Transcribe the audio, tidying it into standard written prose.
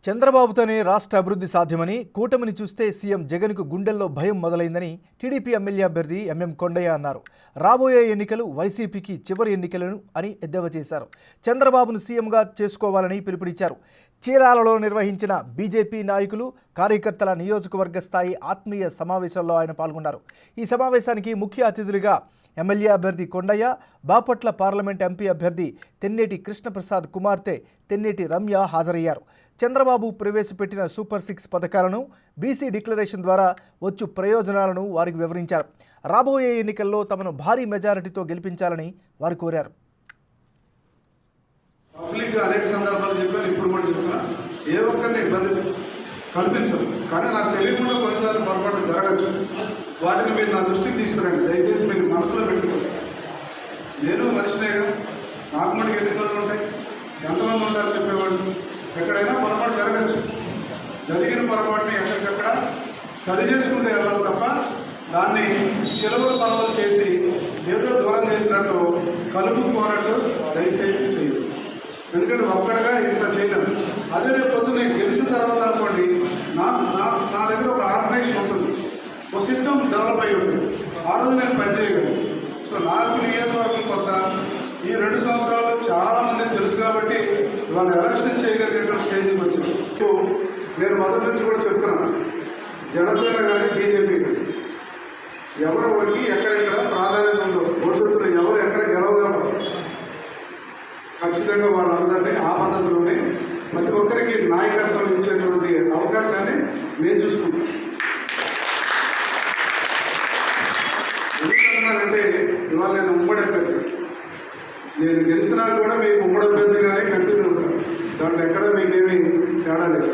చంద్రబాబుతోనే రాష్ట్ర అభివృద్ధి సాధ్యమని, కూటమిని చూస్తే సీఎం జగన్కు గుండెల్లో భయం మొదలైందని టీడీపీ ఎమ్మెల్యే అభ్యర్థి ఎంఎం కొండయ్య అన్నారు. రాబోయే ఎన్నికలు వైసీపీకి చివరి ఎన్నికలను అని ఎద్దేవా చేశారు. చంద్రబాబును సీఎంగా చేసుకోవాలని పిలుపునిచ్చారు. చీరాలలో నిర్వహించిన బీజేపీ నాయకులు, కార్యకర్తల నియోజకవర్గ స్థాయి ఆత్మీయ సమావేశంలో ఆయన పాల్గొన్నారు. ఈ సమావేశానికి ముఖ్య అతిథులుగా ఎమ్మెల్యే అభ్యర్థి కొండయ్య, బాపట్ల పార్లమెంట్ ఎంపీ అభ్యర్థి తెన్నేటి కృష్ణప్రసాద్ కుమార్తె తెన్నేటి రమ్య హాజరయ్యారు. చంద్రబాబు ప్రవేశపెట్టిన సూపర్ 6 పథకాలను, బీసీ డిక్లరేషన్ ద్వారా వచ్చు ప్రయోజనాలను వారికి వివరించారు. రాబోయే ఎన్నికల్లో తమను భారీ మెజారిటీతో గెలిపించాలని వారు కోరారు. అనేక సందర్భాలు చెప్పాను, ఇప్పుడు కూడా చెప్తున్నా, ఏ ఒక్కరిని ఇబ్బంది కల్పించదు. కానీ నాకు తెలియకుండా కొన్నిసార్లు పొరపాటు జరగచ్చు. వాటిని మీరు నా దృష్టికి తీసుకురండి. దయచేసి మీరు మనసులో పెట్టుకోండి. నేను మనిషినేగా, నాకు మనకి ఎన్నికలు ఉంటాయి, ఎంతమంది ఉంటారు చెప్పేవాళ్ళు. ఎక్కడైనా పొరపాటు జరగచ్చు. జరిగిన పొరపాటుని ఎక్కడికక్కడ సరి చేసుకుంటూ వెళ్ళాలి తప్ప దాన్ని చిలువలు పలవలు చేసి ఏదో దూరం చేసినట్టు కలుపు కోరట్టు దయచేసి చేయదు. ఎందుకంటే ఒక్కడగా ఇంత చేయలేము. అదే రేపు పొద్దున్న నేను గెలిచిన తర్వాత అనుకోండి, నా దగ్గర ఒక ఆర్గనైజేషన్ ఉంటుంది, ఒక సిస్టమ్ డెవలప్ అయ్యి ఉంటుంది. ఆ రోజు నేను పనిచేయగలను. సో నాకు నియోజకవర్గం కొత్త, ఈ 2 సంవత్సరాల్లో చాలా మంది తెలుసు కాబట్టి వాళ్ళు ఎలక్షన్ చేయగలిగేటువంటి స్టేజ్కి వచ్చింది. నేను మొదటి నుంచి కూడా చెప్తున్నాను, జనసేన కానీ బీజేపీ కానీ ఎవరెవరికి ఎక్కడెక్కడ ప్రాధాన్యత ఉందో, భవిష్యత్తులో ఎవరు ఎక్కడ గెలవగలరు, ఖచ్చితంగా వాళ్ళందరినీ ఆ పద్ధతిలోనే ప్రతి ఒక్కరికి నాయకత్వం ఇచ్చేటువంటి అవకాశాన్ని నేను చూసుకుంటాను. ఎందుకంటే ఇవాళ నేను ఉమ్మడి అభ్యర్థి, నేను గెలిచినా కూడా మీకు ఉమ్మడి అభ్యర్థిగానే కంటిన్యూ ఉంటాను. దాంట్లో ఎక్కడ మీకేమీ తేడా లేదు.